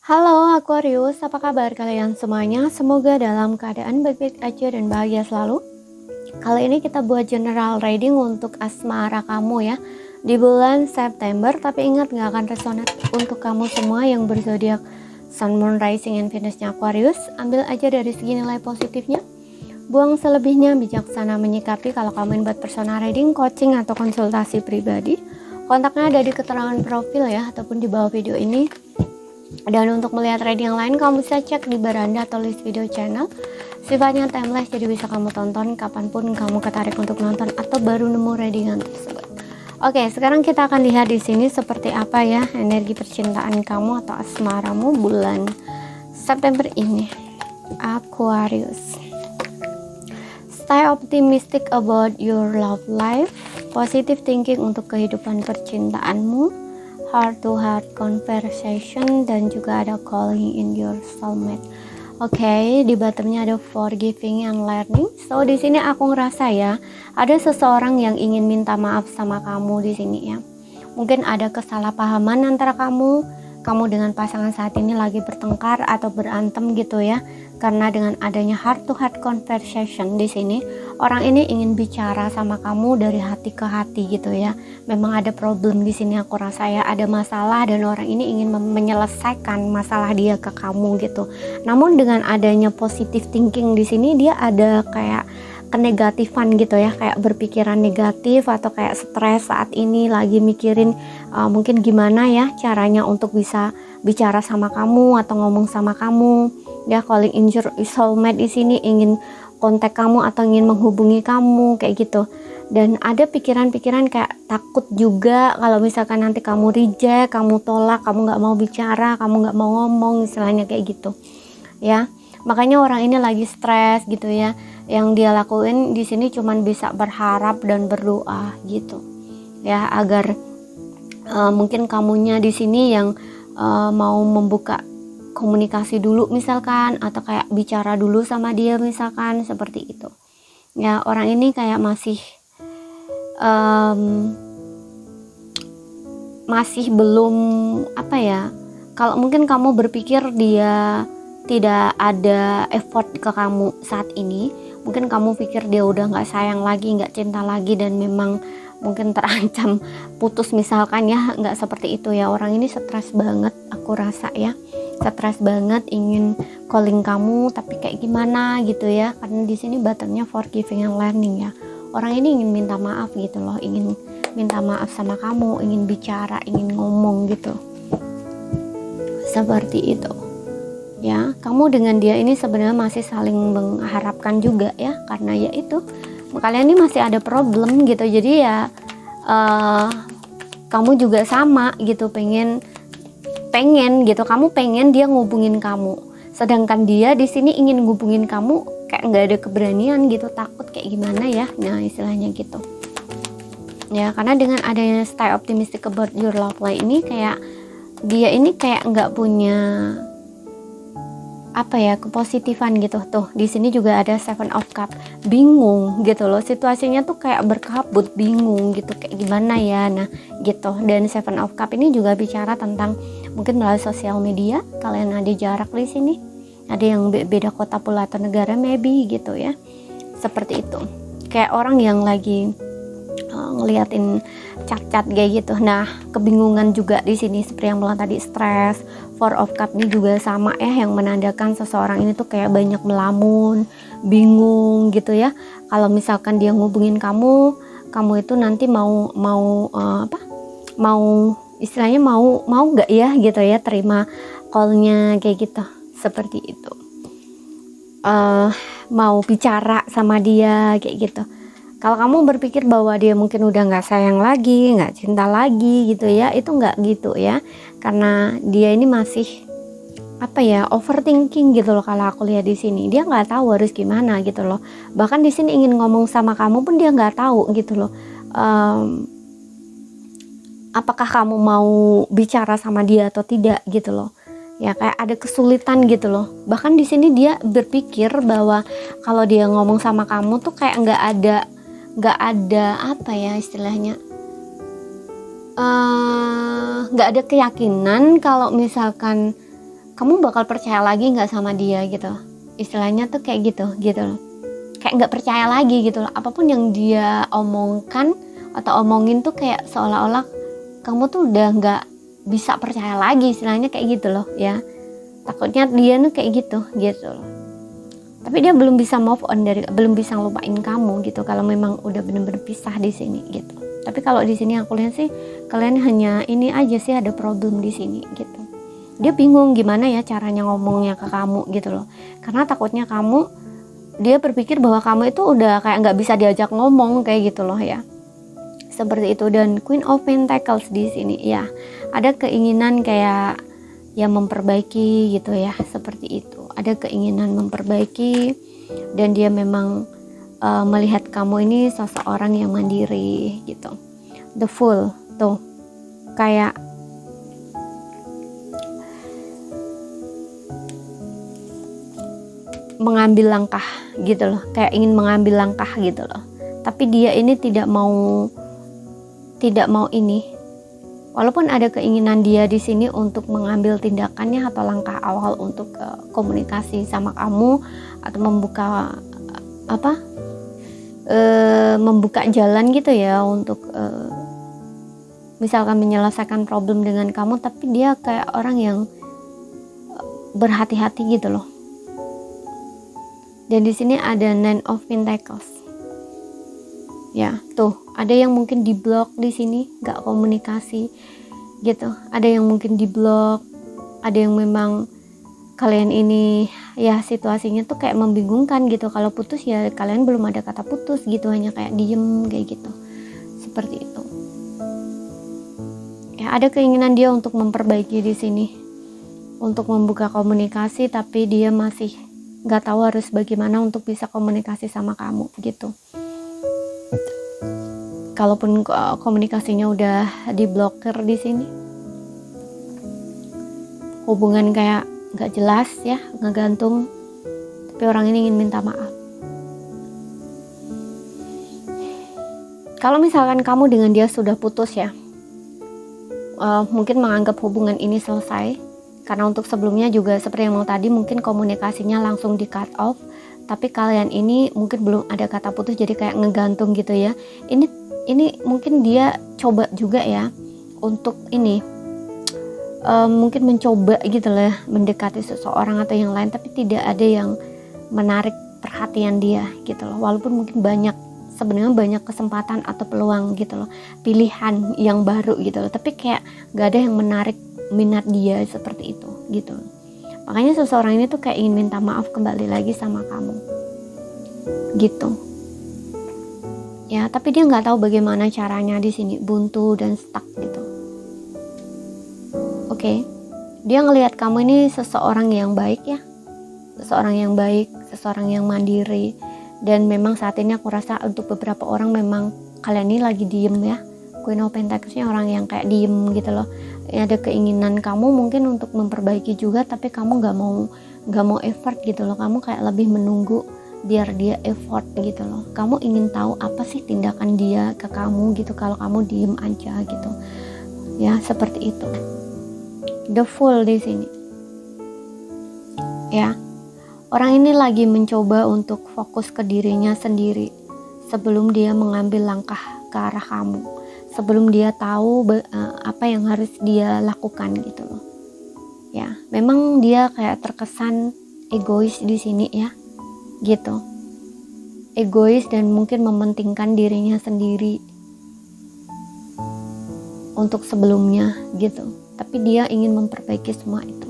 Halo Aquarius, apa kabar kalian semuanya? Semoga dalam keadaan baik-baik aja dan bahagia selalu. Kali ini kita buat general reading untuk asmara kamu ya di bulan September. Tapi ingat, gak akan resonate untuk kamu semua yang berzodiak Sun, Moon, Rising, and Venusnya Aquarius. Ambil aja dari segi nilai positifnya, buang selebihnya. Bijaksana menyikapi. Kalau kamu buat personal reading, coaching, atau konsultasi pribadi, kontaknya ada di keterangan profil ya, ataupun di bawah video ini. Dan untuk melihat reading yang lain, kamu bisa cek di beranda atau list video channel. Sifatnya timeless, jadi bisa kamu tonton kapanpun kamu ketarik untuk nonton atau baru nemu readingan tersebut. Oke, sekarang kita akan lihat di sini seperti apa ya energi percintaan kamu atau asmaramu bulan September ini, Aquarius. Stay optimistic about your love life. Positive thinking untuk kehidupan percintaanmu. Heart to heart conversation, dan juga ada calling in your soulmate. Oke, di bottomnya ada forgiving and learning. So di sini aku ngerasa ya, ada seseorang yang ingin minta maaf sama kamu di sini ya. Mungkin ada kesalahpahaman antara kamu dengan pasangan saat ini lagi bertengkar atau berantem gitu ya. Karena dengan adanya heart to heart conversation di sini, orang ini ingin bicara sama kamu dari hati ke hati gitu ya. Memang ada problem di sini, aku rasa ya, ada masalah dan orang ini ingin menyelesaikan masalah dia ke kamu gitu. Namun dengan adanya positive thinking di sini, dia ada kayak kenegatifan gitu ya, kayak berpikiran negatif atau kayak stres saat ini, lagi mikirin mungkin gimana ya caranya untuk bisa bicara sama kamu atau ngomong sama kamu. Dia calling in your soulmate di sini, ingin kontak kamu atau ingin menghubungi kamu kayak gitu. Dan ada pikiran-pikiran kayak takut juga kalau misalkan nanti kamu reject, kamu tolak, kamu nggak mau bicara, kamu nggak mau ngomong, istilahnya kayak gitu ya. Makanya orang ini lagi stres gitu ya. Yang dia lakuin di sini cuman bisa berharap dan berdoa gitu ya, agar mungkin kamunya di sini yang mau membuka komunikasi dulu misalkan, atau kayak bicara dulu sama dia misalkan, seperti itu ya. Orang ini kayak masih belum apa ya, kalau mungkin kamu berpikir dia tidak ada effort ke kamu saat ini, mungkin kamu pikir dia udah gak sayang lagi, gak cinta lagi, dan memang mungkin terancam putus misalkan ya. Nggak seperti itu ya. Orang ini stres banget, aku rasa ya, stres banget, ingin calling kamu tapi kayak gimana gitu ya. Karena di sini buttonnya forgiving and learning ya. Orang ini ingin minta maaf gitu loh, ingin minta maaf sama kamu, ingin bicara, ingin ngomong gitu, seperti itu ya. Kamu dengan dia ini sebenarnya masih saling mengharapkan juga ya, karena ya itu, kalian ini masih ada problem gitu. Jadi ya kamu juga sama gitu, pengen gitu, kamu pengen dia ngubungin kamu, sedangkan dia di sini ingin ngubungin kamu kayak nggak ada keberanian gitu, takut kayak gimana ya, nah istilahnya gitu ya. Karena dengan adanya stay optimistic about your love life ini, kayak dia ini kayak nggak punya apa ya, kepositifan gitu. Tuh di sini juga ada Seven of Cup, bingung gitu loh, situasinya tuh kayak berkabut, bingung gitu kayak gimana ya, nah gitu. Dan Seven of Cup ini juga bicara tentang mungkin melalui sosial media, kalian ada jarak di sini, ada yang beda kota pula atau negara maybe gitu ya, seperti itu. Kayak orang yang lagi ngeliatin cat-cat kayak gitu. Nah, kebingungan juga di sini seperti yang bilang tadi, stres. Four of Cup ini juga sama ya, yang menandakan seseorang ini tuh kayak banyak melamun, bingung gitu ya. Kalau misalkan dia ngubungin kamu itu nanti mau istilahnya mau nggak ya gitu ya, terima callnya kayak gitu, seperti itu. Mau bicara sama dia kayak gitu. Kalau kamu berpikir bahwa dia mungkin udah nggak sayang lagi, nggak cinta lagi gitu ya, itu nggak gitu ya. Karena dia ini masih apa ya, overthinking gitu loh. Kalau aku lihat di sini, dia nggak tahu harus gimana gitu loh. Bahkan di sini ingin ngomong sama kamu pun dia nggak tahu gitu loh. Apakah kamu mau bicara sama dia atau tidak gitu loh. Ya kayak ada kesulitan gitu loh. Bahkan di sini dia berpikir bahwa kalau dia ngomong sama kamu tuh kayak nggak ada apa ya istilahnya, nggak ada keyakinan kalau misalkan kamu bakal percaya lagi nggak sama dia gitu. Istilahnya tuh kayak gitu loh. Kayak nggak percaya lagi gitu loh. Apapun yang dia omongkan atau omongin tuh kayak seolah-olah kamu tuh udah nggak bisa percaya lagi, istilahnya kayak gitu loh ya. Takutnya dia tuh kayak gitu loh. Tapi dia belum bisa move on belum bisa ngelupain kamu gitu kalau memang udah bener-bener pisah di sini gitu. Tapi kalau di sini aku lihat sih kalian hanya ini aja sih, ada problem di sini gitu. Dia bingung gimana ya caranya ngomongnya ke kamu gitu loh. Karena takutnya dia berpikir bahwa kamu itu udah kayak nggak bisa diajak ngomong kayak gitu loh ya. Seperti itu. Dan Queen of Pentacles di sini ya, ada keinginan kayak ya memperbaiki gitu ya, seperti itu. Ada keinginan memperbaiki dan dia memang melihat kamu ini seseorang yang mandiri gitu. The Fool tuh kayak mengambil langkah gitu loh, kayak ingin mengambil langkah gitu loh. Tapi dia ini tidak mau ini. Walaupun ada keinginan dia di sini untuk mengambil tindakannya atau langkah awal untuk komunikasi sama kamu atau membuka jalan gitu ya untuk misalkan menyelesaikan problem dengan kamu, tapi dia kayak orang yang berhati-hati gitu loh. Dan di sini ada Nine of Pentacles. Ya, tuh ada yang mungkin diblok di sini, nggak komunikasi gitu. Ada yang mungkin diblok, ada yang memang kalian ini ya situasinya tuh kayak membingungkan gitu. Kalau putus ya kalian belum ada kata putus gitu, hanya kayak diem kayak gitu, seperti itu. Ya, ada keinginan dia untuk memperbaiki di sini, untuk membuka komunikasi, tapi dia masih nggak tahu harus bagaimana untuk bisa komunikasi sama kamu gitu. Kalaupun komunikasinya udah diblokir di sini, hubungan kayak nggak jelas ya, ngegantung, tapi orang ini ingin minta maaf. Kalau misalkan kamu dengan dia sudah putus ya, mungkin menganggap hubungan ini selesai, karena untuk sebelumnya juga seperti yang mau tadi, mungkin komunikasinya langsung di cut off, tapi kalian ini mungkin belum ada kata putus, jadi kayak ngegantung gitu ya. Ini mungkin dia coba juga ya untuk ini mungkin mencoba gitu lah mendekati seseorang atau yang lain, tapi tidak ada yang menarik perhatian dia gitu loh. Walaupun mungkin sebenarnya banyak kesempatan atau peluang gitu loh, pilihan yang baru gitu loh, tapi kayak gak ada yang menarik minat dia seperti itu gitu. Makanya seseorang ini tuh kayak ingin minta maaf kembali lagi sama kamu gitu ya, tapi dia nggak tahu bagaimana caranya di sini, buntu dan stuck gitu. Oke. Dia ngelihat kamu ini seseorang yang baik ya, seseorang yang baik, seseorang yang mandiri, dan memang saat ini aku rasa untuk beberapa orang memang kalian ini lagi diem ya. Queen of Pentacles-nya orang yang kayak diem gitu loh. Ada keinginan kamu mungkin untuk memperbaiki juga, tapi kamu nggak mau effort gitu loh. Kamu kayak lebih menunggu biar dia effort gitu loh. Kamu ingin tahu apa sih tindakan dia ke kamu gitu, kalau kamu diem aja gitu ya, seperti itu. The Fool di sini ya, orang ini lagi mencoba untuk fokus ke dirinya sendiri sebelum dia mengambil langkah ke arah kamu, sebelum dia tahu apa yang harus dia lakukan gitu loh ya. Memang dia kayak terkesan egois di sini ya gitu, egois dan mungkin mementingkan dirinya sendiri untuk sebelumnya gitu, tapi dia ingin memperbaiki semua itu.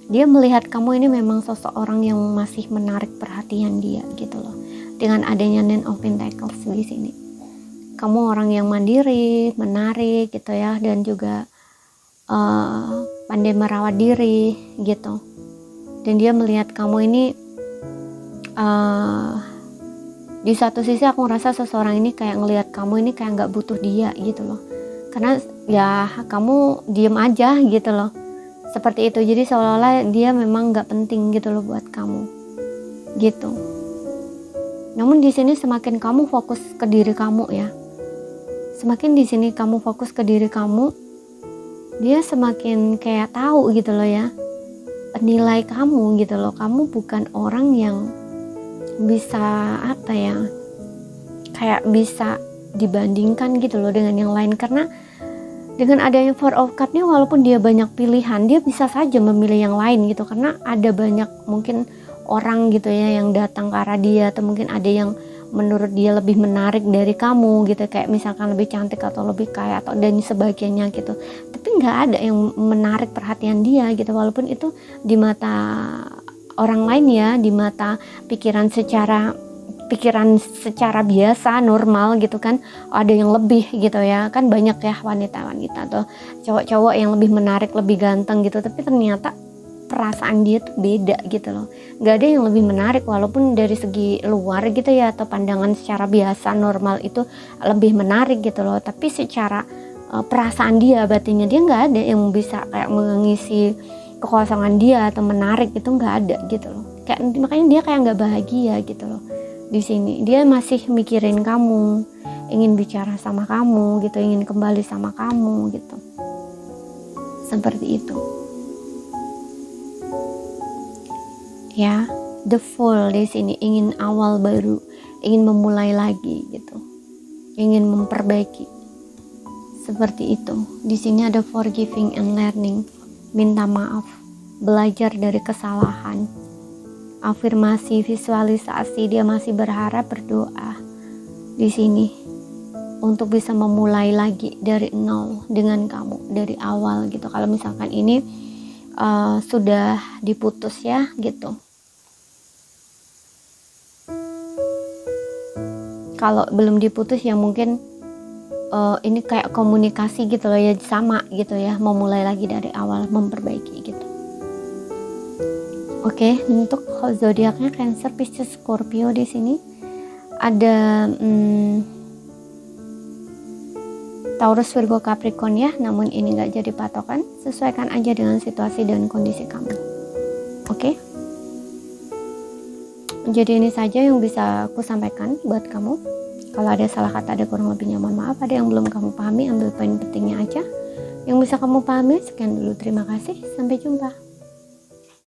Dia melihat kamu ini memang seseorang yang masih menarik perhatian dia gitu loh, dengan adanya Nine of Pentacles di sini. Kamu orang yang mandiri, menarik gitu ya, dan juga pandai merawat diri gitu. Dan dia melihat kamu ini di satu sisi aku ngerasa seseorang ini kayak ngelihat kamu ini kayak nggak butuh dia gitu loh, karena ya kamu diem aja gitu loh, seperti itu. Jadi seolah-olah dia memang nggak penting gitu loh buat kamu gitu. Namun di sini semakin kamu fokus ke diri kamu ya, semakin di sini kamu fokus ke diri kamu, dia semakin kayak tahu gitu loh ya, nilai kamu gitu loh. Kamu bukan orang yang bisa kayak bisa dibandingkan gitu loh dengan yang lain, karena dengan adanya Four of Cup-nya, walaupun dia banyak pilihan, dia bisa saja memilih yang lain gitu, karena ada banyak mungkin orang gitu ya yang datang ke arah dia, atau mungkin ada yang menurut dia lebih menarik dari kamu gitu, kayak misalkan lebih cantik atau lebih kaya atau dan sebagainya gitu. Tapi nggak ada yang menarik perhatian dia gitu, walaupun itu di mata orang lain ya, di mata pikiran secara biasa normal gitu kan, ada yang lebih gitu ya kan, banyak ya wanita-wanita atau cowok-cowok yang lebih menarik, lebih ganteng gitu, tapi ternyata perasaan dia tuh beda gitu loh. Gak ada yang lebih menarik, walaupun dari segi luar gitu ya, atau pandangan secara biasa normal itu lebih menarik gitu loh, tapi secara perasaan dia, batinnya dia nggak ada yang bisa kayak mengisi kekosongan dia atau menarik, itu nggak ada gitu loh. Kayak makanya dia kayak nggak bahagia gitu loh. Di sini dia masih mikirin kamu, ingin bicara sama kamu gitu, ingin kembali sama kamu gitu, seperti itu ya. The Fool di sini ingin awal baru, ingin memulai lagi gitu, ingin memperbaiki, seperti itu. Di sini ada forgiving and learning, minta maaf, belajar dari kesalahan. Afirmasi, visualisasi, dia masih berharap, berdoa di sini untuk bisa memulai lagi dari nol dengan kamu dari awal gitu. Kalau misalkan ini sudah diputus ya gitu. Kalau belum diputus ya mungkin ini kayak komunikasi gitu loh ya, sama gitu ya, memulai lagi dari awal, memperbaiki gitu. Oke, untuk zodiaknya Cancer, Pisces, Scorpio di sini ada Taurus, Virgo, Capricorn ya. Namun ini nggak jadi patokan, sesuaikan aja dengan situasi dan kondisi kamu. Oke. Jadi ini saja yang bisa aku sampaikan buat kamu. Kalau ada salah kata, ada kurang lebihnya mohon maaf. Ada yang belum kamu pahami, ambil poin pentingnya aja. Yang bisa kamu pahami, sekian dulu. Terima kasih, sampai jumpa.